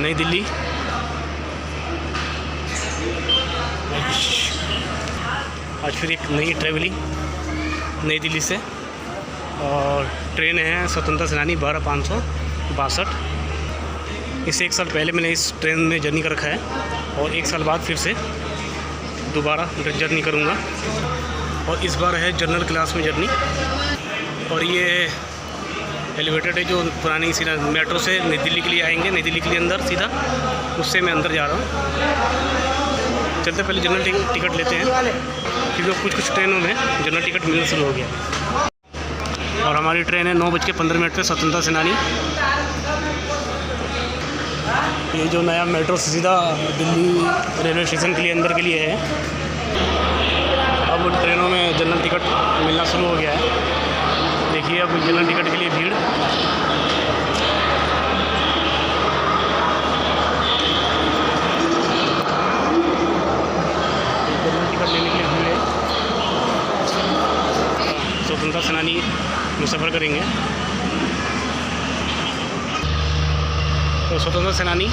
नई दिल्ली। आज फिर एक नई ट्रैवलिंग नई दिल्ली से, और ट्रेन है स्वतंत्रता सेनानी 12562। इससे 1 साल पहले मैंने इस ट्रेन में जर्नी कर रखा है, और 1 साल बाद फिर से दोबारा जर्नी करूँगा, और इस बार है जनरल क्लास में जर्नी। और ये एलिवेटेड है जो पुरानी सीधा मेट्रो से नई दिल्ली के लिए आएंगे, नई दिल्ली के लिए अंदर सीधा, उससे मैं अंदर जा रहा हूँ। चलते पहले जनरल टिकट लेते हैं, क्योंकि कुछ ट्रेनों में जनरल टिकट मिलना शुरू हो गया। और हमारी ट्रेन है 9:15 पे स्वतंत्रता सेनानी। ये जो नया मेट्रो सीधा दिल्ली रेलवे स्टेशन के लिए अंदर के लिए है। अब ट्रेनों में जनरल टिकट मिलना शुरू हो गया है। देखिए अब जनरल टिकट के लिए भीड़। जनरल टिकट लेने के लिए भीड़ है। स्वतंत्रता सेनानी में सफ़र करेंगे। तो स्वतंत्रता सेनानी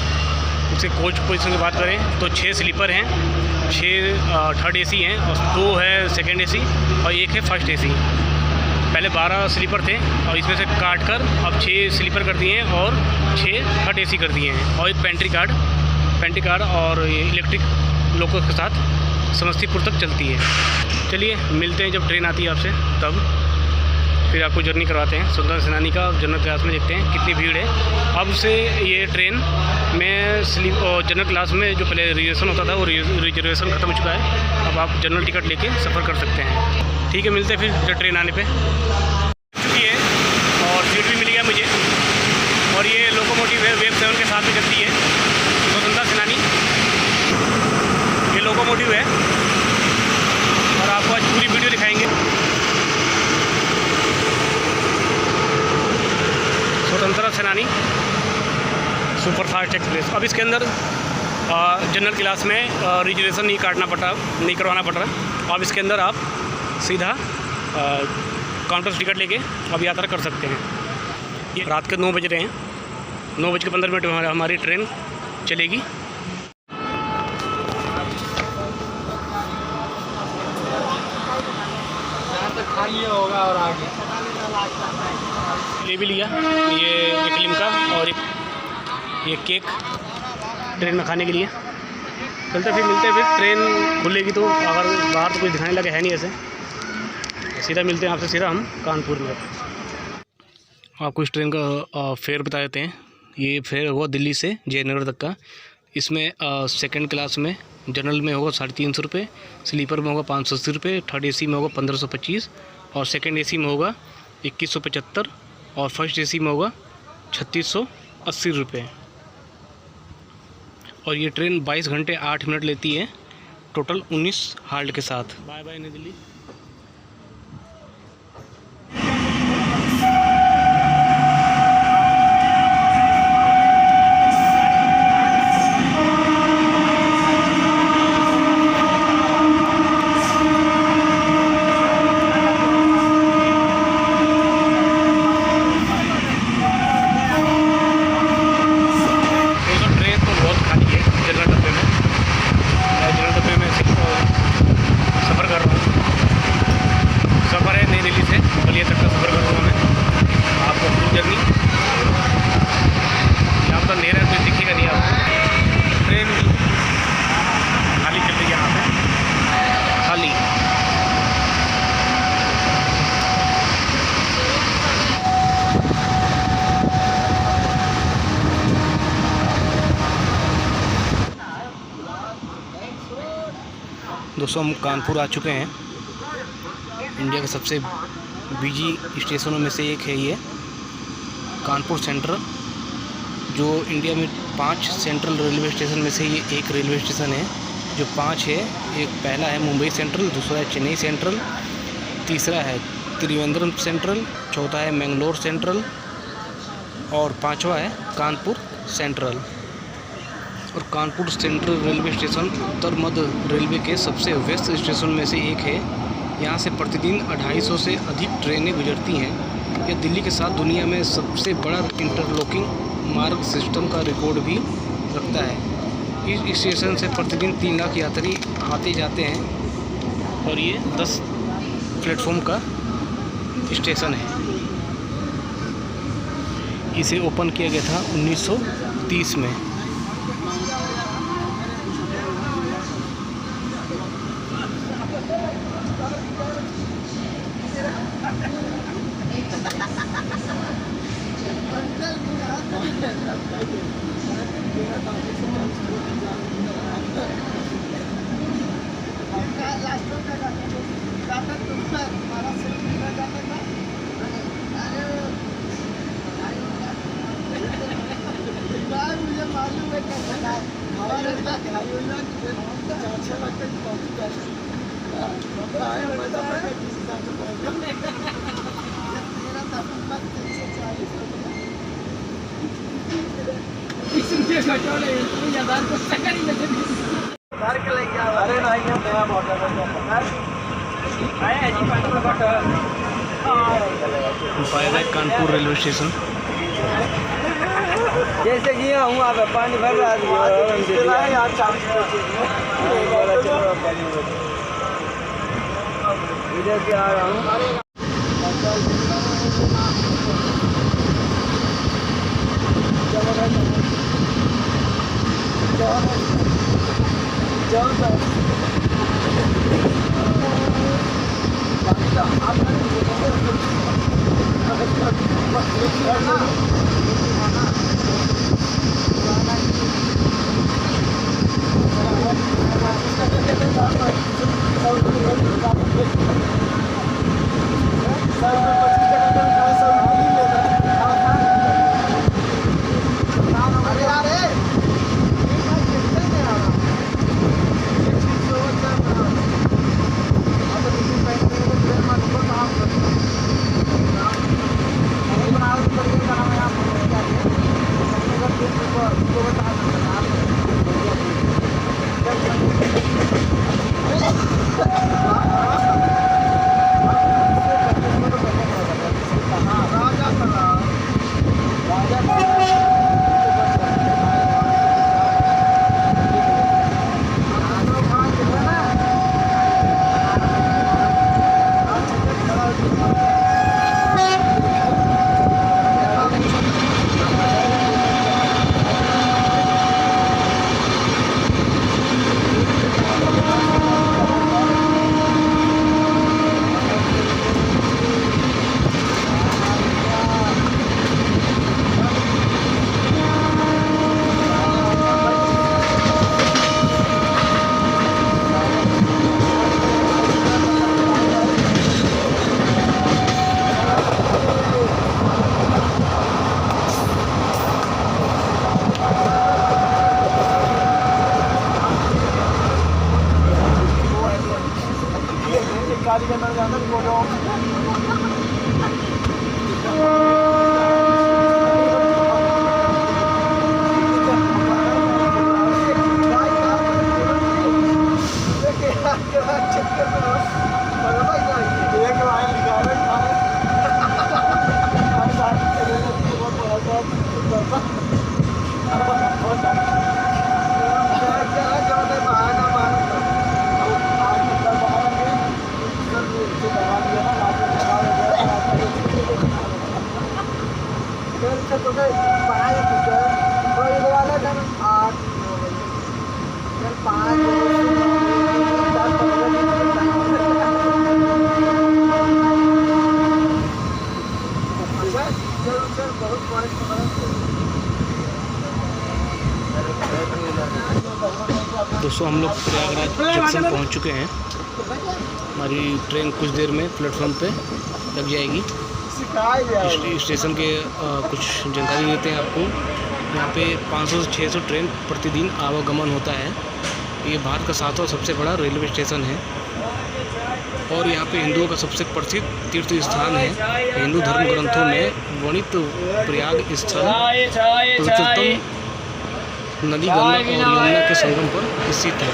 उसके कोच पोजीशन की बात करें तो 6 स्लीपर हैं, 6 थर्ड एसी हैं, और 2 है सेकंड एसी, और 1 है फर्स्ट एसी। पहले 12 स्लीपर थे, और इसमें से काट कर अब 6 स्लीपर कर दिए हैं, और 6 थर्ड एसी कर दिए हैं, और एक पेंट्री कार्ड और इलेक्ट्रिक लोको के साथ समस्तीपुर तक चलती है। चलिए मिलते हैं जब ट्रेन आती है आपसे, तब फिर आपको जर्नी करवाते हैं स्वतंत्रता सेनानी का। जनरल क्लास में देखते हैं कितनी भीड़ है। अब से ये ट्रेन में जनरल क्लास में जो पहले रिजर्वेशन होता था, वो रिजर्वेशन ख़त्म हो चुका है। अब आप जनरल टिकट लेके सफ़र कर सकते हैं। ठीक है, मिलते हैं फिर जब ट्रेन आने पे। चुकी है और सीट भी मिल गया मुझे। और ये लोकोमोटिव है, वेब 7 के साथ में चलती है स्वतंत्रता सेनानी। ये लोकोमोटिव है, और आपको आज पूरी वीडियो दिखाएंगे। स्वतंत्रता सेनानी सुपरफास्ट एक्सप्रेस। अब इसके अंदर जनरल क्लास में रिजर्वेशन नहीं करवाना पड़ रहा। अब इसके अंदर आप सीधा काउंटर से टिकट लेके अब यात्रा कर सकते हैं। ये रात के 9 बज रहे हैं, 9:15 में हमारी ट्रेन चलेगी। खाली होगा और आगे ले भी लिया ये एक लिमका और ये केक ट्रेन में खाने के लिए। चलते फिर मिलते हैं, फिर ट्रेन खुलेगी तो। अगर बाहर तो कुछ दिखाने लगे है नहीं, ऐसे सीधा मिलते हैं आपसे सीधा हम कानपुर में। आपको इस ट्रेन का फेयर बता देते हैं। ये फेयर होगा दिल्ली से जयनगर तक का। इसमें सेकंड क्लास में जनरल में होगा 350 रुपये, स्लीपर में होगा 580 रुपये, थर्ड एसी में होगा 1525, और सेकंड एसी में होगा 2175, और फर्स्ट एसी में होगा 3680 रुपये। और ये ट्रेन 22 घंटे 8 मिनट लेती है, टोटल 19 हाल्ट के साथ। बाय बाय नई दिल्ली। दोस्तों हम कानपुर आ चुके हैं। इंडिया के सबसे बिजी स्टेशनों में से एक है ये कानपुर सेंट्रल, जो इंडिया में 5 सेंट्रल रेलवे स्टेशन में से ये एक रेलवे स्टेशन है जो 5 है। एक पहला है मुंबई सेंट्रल, दूसरा है चेन्नई सेंट्रल, तीसरा है त्रिवेंद्रम सेंट्रल, चौथा है मैंगलोर सेंट्रल, और 5वां है कानपुर सेंट्रल। और कानपुर सेंट्रल रेलवे स्टेशन उत्तर मध्य रेलवे के सबसे व्यस्त स्टेशन में से एक है। यहाँ से प्रतिदिन 250 से अधिक ट्रेनें गुजरती हैं। यह दिल्ली के साथ दुनिया में सबसे बड़ा इंटरलॉकिंग मार्ग सिस्टम का रिकॉर्ड भी रखता है। इस स्टेशन से प्रतिदिन 3 लाख यात्री आते जाते हैं और ये 10 प्लेटफॉर्म का स्टेशन है। इसे ओपन किया गया था 1930 में। By Kanpur railway station. जैसे कि यहाँ हूँ आप पानी भर रहा इधर से आ रहा हूँ। दोस्तों हम लोग प्रयागराज जंक्शन पहुंच चुके हैं। हमारी ट्रेन कुछ देर में प्लेटफॉर्म पे लग जाएगी। स्टेशन के कुछ जानकारी देते हैं आपको। यहाँ पे 500 से 600 ट्रेन प्रतिदिन आवागमन होता है। ये भारत का 7वां सबसे बड़ा रेलवे स्टेशन है और यहाँ पे हिंदुओं का सबसे प्रसिद्ध तीर्थ स्थान है। हिंदू धर्म ग्रंथों में वर्णित प्रयाग स्थल पवित्रतम नदी गंगा और यमुना के संगम पर स्थित है।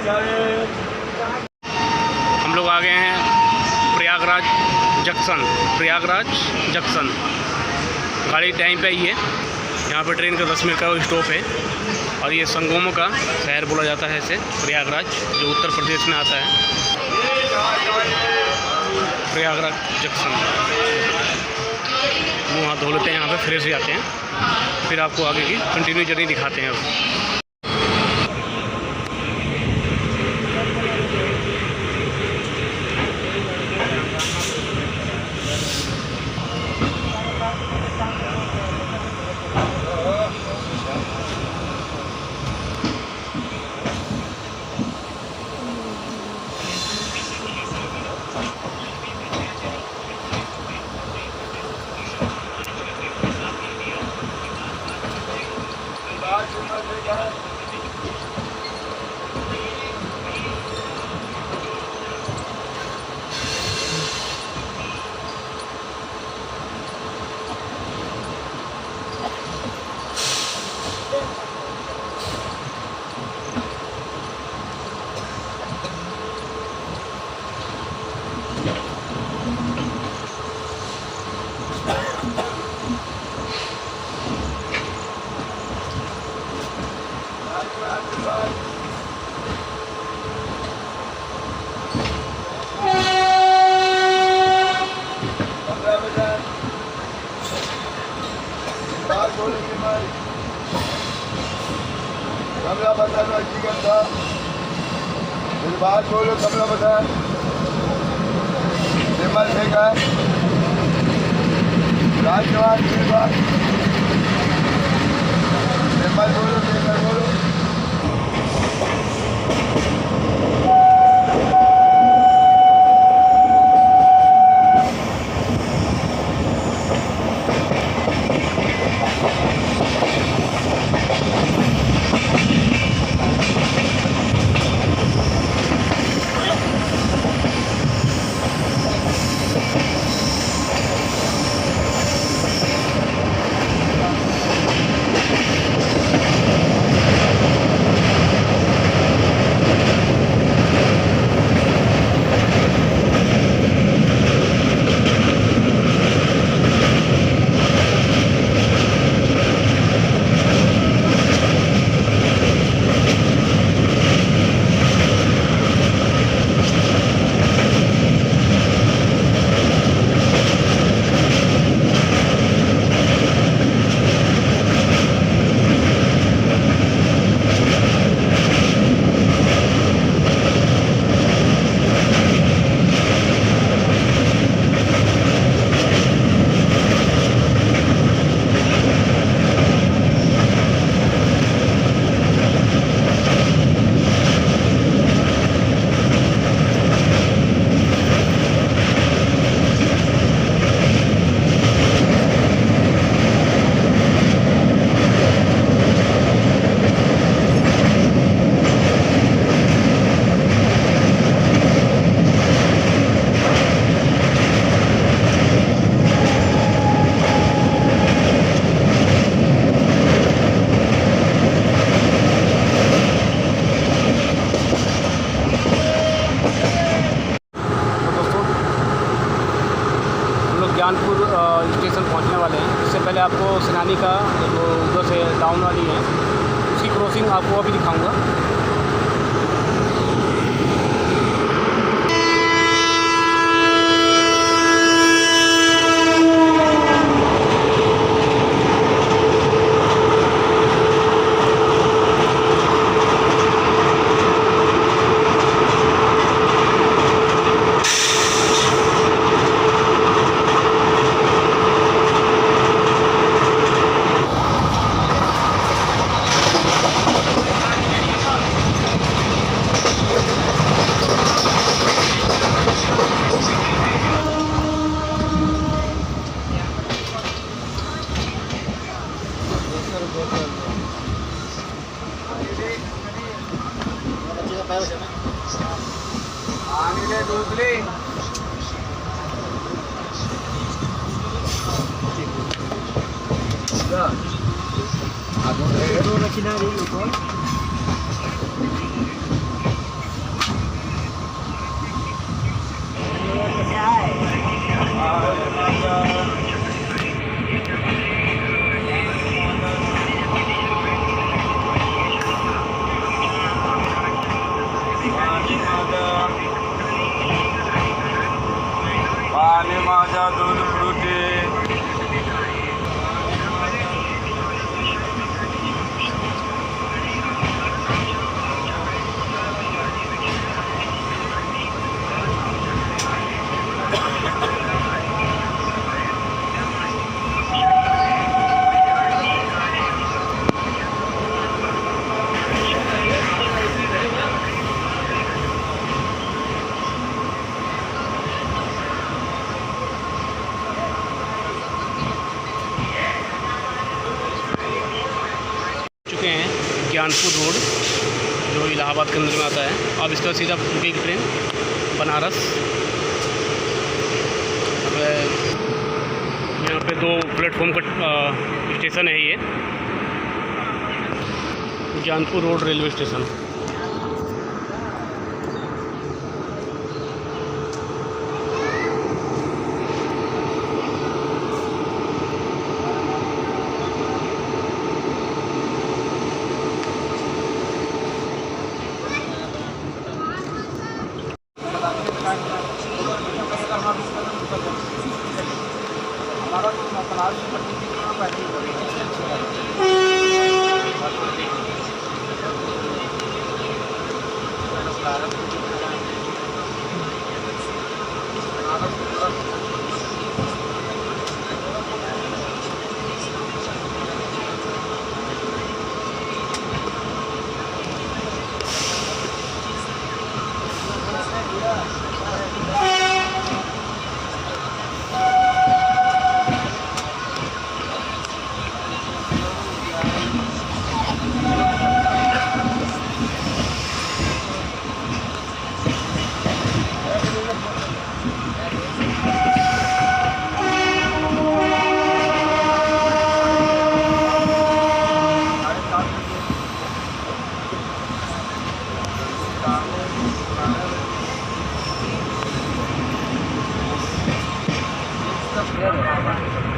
हम लोग आ गए हैं प्रयागराज जंक्शन। गाड़ी टाइम पे आई है। यहाँ पर ट्रेन का 10 मिनट का स्टॉप है और ये संगमों का शहर बोला जाता है इसे, प्रयागराज, जो उत्तर प्रदेश में आता है। प्रयागराज जंक्शन। मुँह हाथ धो लेते हैं, यहाँ पे फ्रेश हो जाते हैं, फिर आपको आगे की कंटिन्यू जर्नी दिखाते हैं। अब कमला बता मेरी बात बोलो। कमला बता विमल फेंका राजवान विमल बोलो, विमल बोलो। ज्ञानपुर स्टेशन पहुंचने वाले हैं। इससे पहले आपको सेनानी का जो उधर से डाउन वाली है उसकी क्रॉसिंग आपको अभी दिखाऊंगा। पाणी माझा दूध फ्रुटी चुके हैं ज्ञानपुर रोड जो इलाहाबाद के अंदर में आता है। अब इसका सीधा रुकेगी ट्रेन बनारस। अब यहाँ पे 2 प्लेटफॉर्म का स्टेशन है ये ज्ञानपुर रोड रेलवे स्टेशन।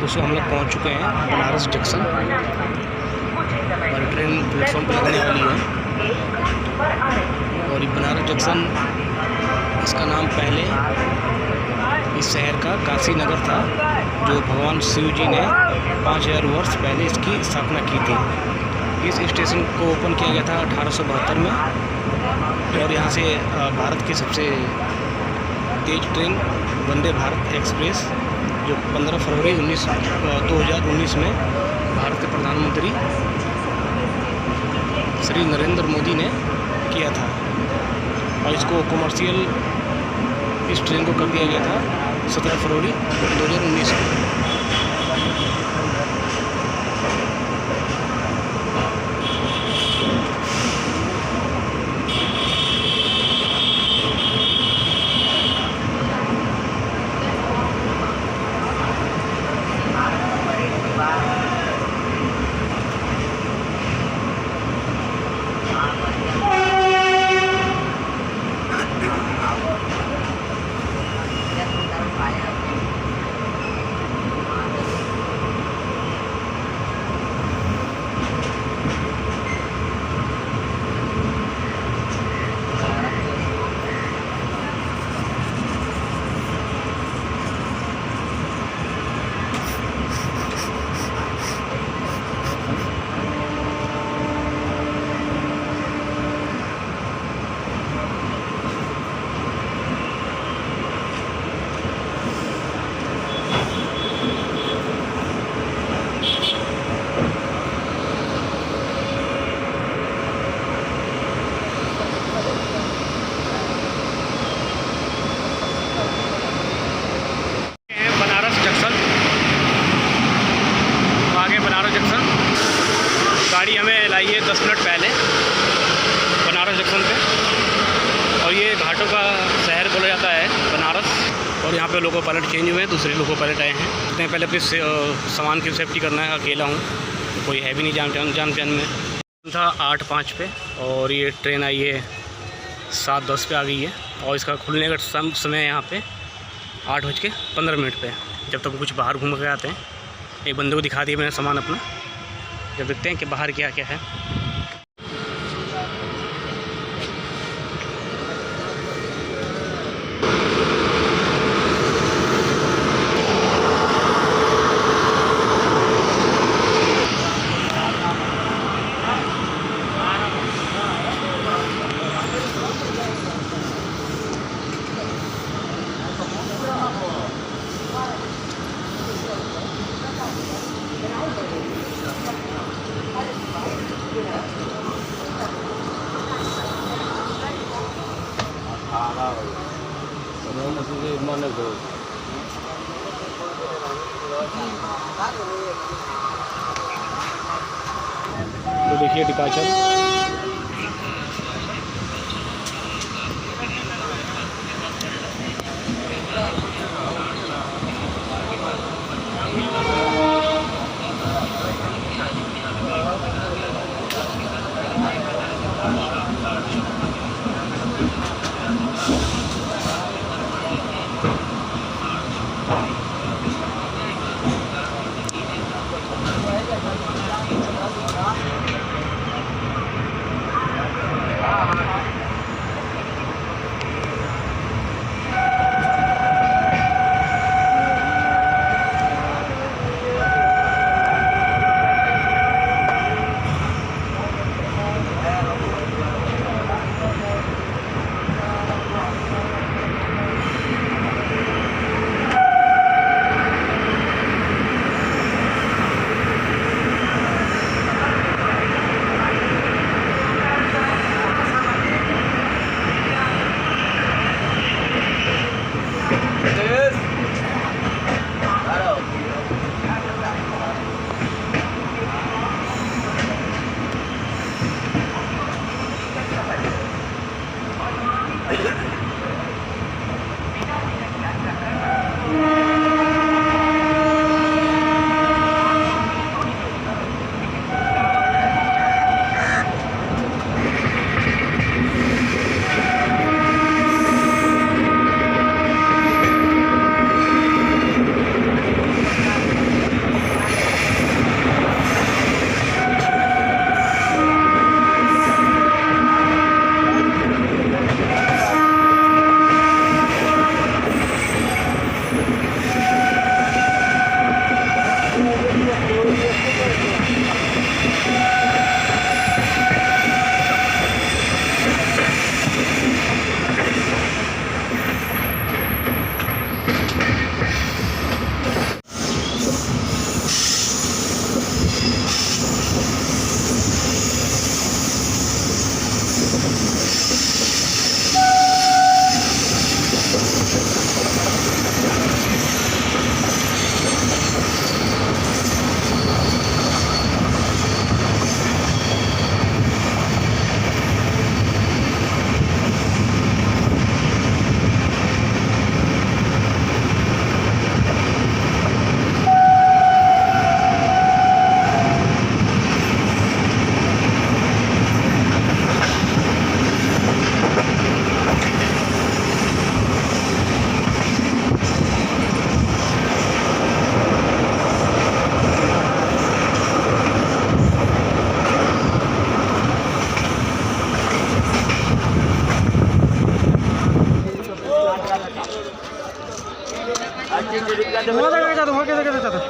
दोस्तों हम लोग पहुंच चुके हैं बनारस जंक्शन। हमारी ट्रेन प्लेटफॉर्म पर लगने वाली है और ये बनारस जंक्शन, इसका नाम पहले इस शहर का काशी नगर था, जो भगवान शिव जी ने 5000 वर्ष पहले इसकी स्थापना की थी। इस स्टेशन को ओपन किया गया था 1872 में और यहाँ से भारत की सबसे तेज़ ट्रेन वंदे भारत एक्सप्रेस, जो 15 फरवरी 2019 में भारत के प्रधानमंत्री श्री नरेंद्र मोदी ने किया था और इसको कमर्शियल इस ट्रेन को कर दिया गया था 17 फरवरी 2019 में। गाड़ी हमें लाई है 10 मिनट पहले बनारस जंक्शन पे, और ये घाटों का शहर बोला जाता है बनारस। और यहाँ पे लोको पायलट चेंज हुए हैं, दूसरे लोको पायलट आए हैं। इतने पहले अपने सामान की सेफ्टी करना है, अकेला हूँ तो कोई है भी नहीं जान पहचान में। था 8:05 पे और ये ट्रेन आई है 7:10 पे आ गई है। और इसका खुलने का समय यहाँ पे 8:15 पे, जब तक कुछ बाहर घूम के आते हैं। एक बंदे को दिखा दिया मैंने सामान अपना, जब देखते हैं कि बाहर क्या क्या है। तो देखिए डिपार्चर।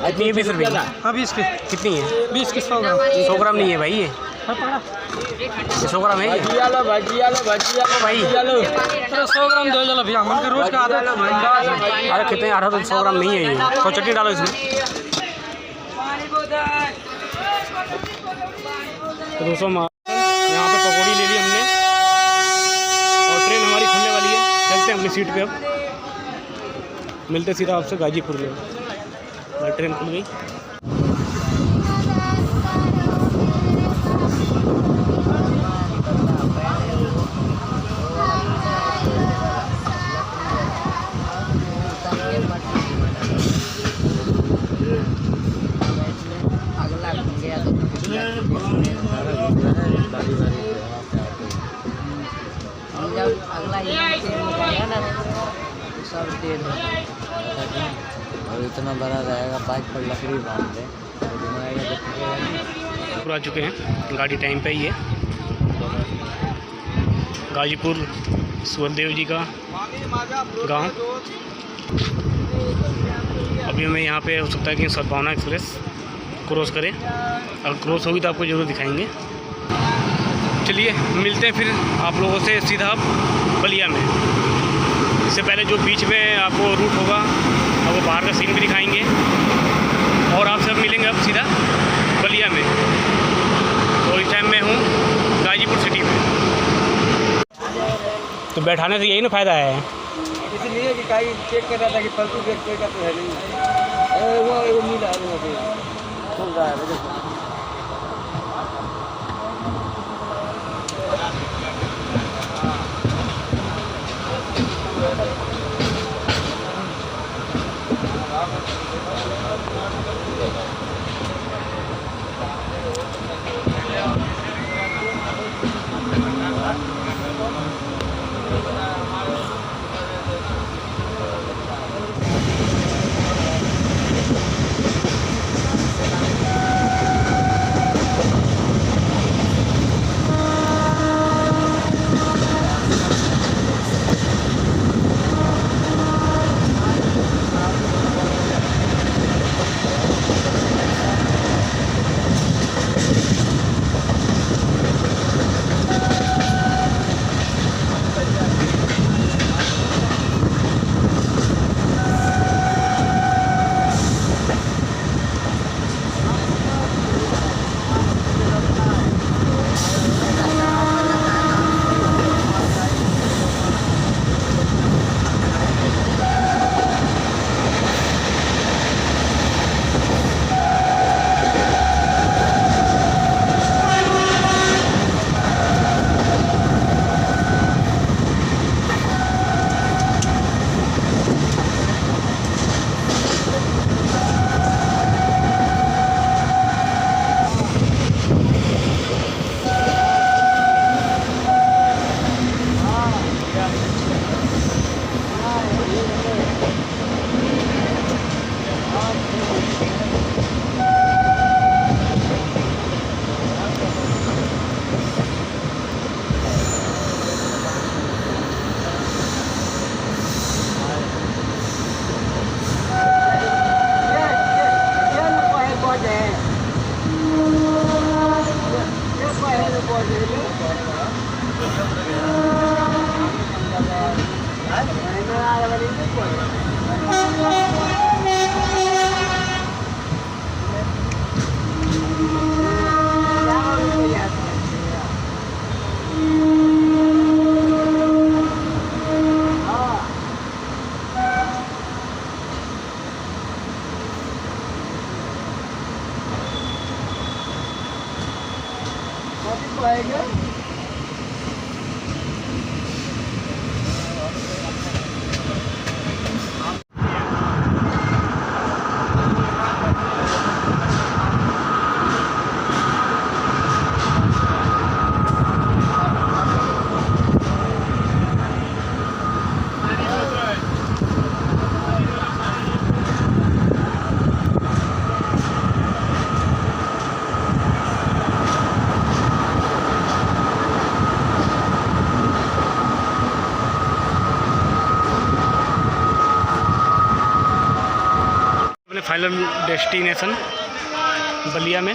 कितनी है 20 रुपये की? हाँ 20 की। कितनी है? 20 की 100 ग्राम। 100 ग्राम नहीं है भाई ये, 100 ग्राम है ये भाई। अरे 100 ग्राम दो चलो भैया, मन के रोज का आधा। अरे कितने आ रहा तो 100 ग्राम नहीं है ये। तो चटनी डालो इसमें। तो दोस्तों यहाँ पे पकौड़ी ले ली हमने और ट्रेन हमारी खुलने वाली है। चलते हैं अपनी सीट पे, अब मिलते सीधा आपसे गाजीपुर में। ट्रेन खुल गई। जब अगला ये ना सब दे दो। जितना बड़ा रहेगा बाइक पर लकड़ी बांध दें तो घुमाएगा तो टूटेगा नहीं। पूरा आ चुके हैं, गाड़ी टाइम पे ही है। गाजीपुर सुखदेव जी का गांव। अभी हमें यहाँ पे हो सकता है कि सद्भावना एक्सप्रेस क्रॉस करें, अगर क्रॉस होगी तो आपको ज़रूर दिखाएंगे। चलिए मिलते हैं फिर आप लोगों से सीधा बलिया में। इससे पहले जो बीच में आपको रूट होगा और वो बाहर का सीन भी दिखाएंगे और आप सब मिलेंगे अब सीधा बलिया में। तो इस टाइम मैं हूँ गाजीपुर सिटी में। तो बैठाने से यही ना फ़ायदा है, इसलिए कि गाड़ी चेक कर रहा था कि फालतू ब्रेक कोई का तो है नहीं। वो मिला खुल रहा है। फाइनल डेस्टिनेशन बलिया में।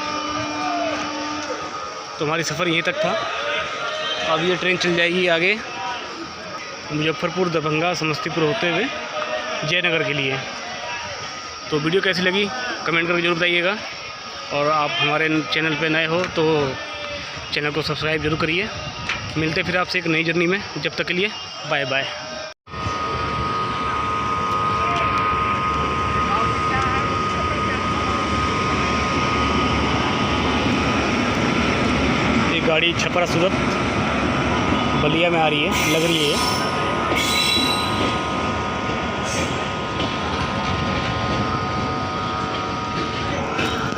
तो हमारी सफ़र यहीं तक था। अब ये ट्रेन चल जाएगी आगे मुजफ्फरपुर, दरभंगा, समस्तीपुर होते हुए जयनगर के लिए। तो वीडियो कैसी लगी कमेंट करके जरूर बताइएगा, और आप हमारे चैनल पे नए हो तो चैनल को सब्सक्राइब जरूर करिए। मिलते फिर आपसे एक नई जर्नी में, जब तक के लिए बाय बाय। गाड़ी छपरा सूरत बलिया में आ रही है, लग रही है ये।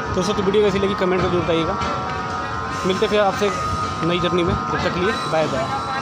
तो दोस्तों वीडियो कैसी लगी कमेंट करके बताइएगा। मिलते फिर आपसे नई जर्नी में, जब तक के लिए बाय बाय।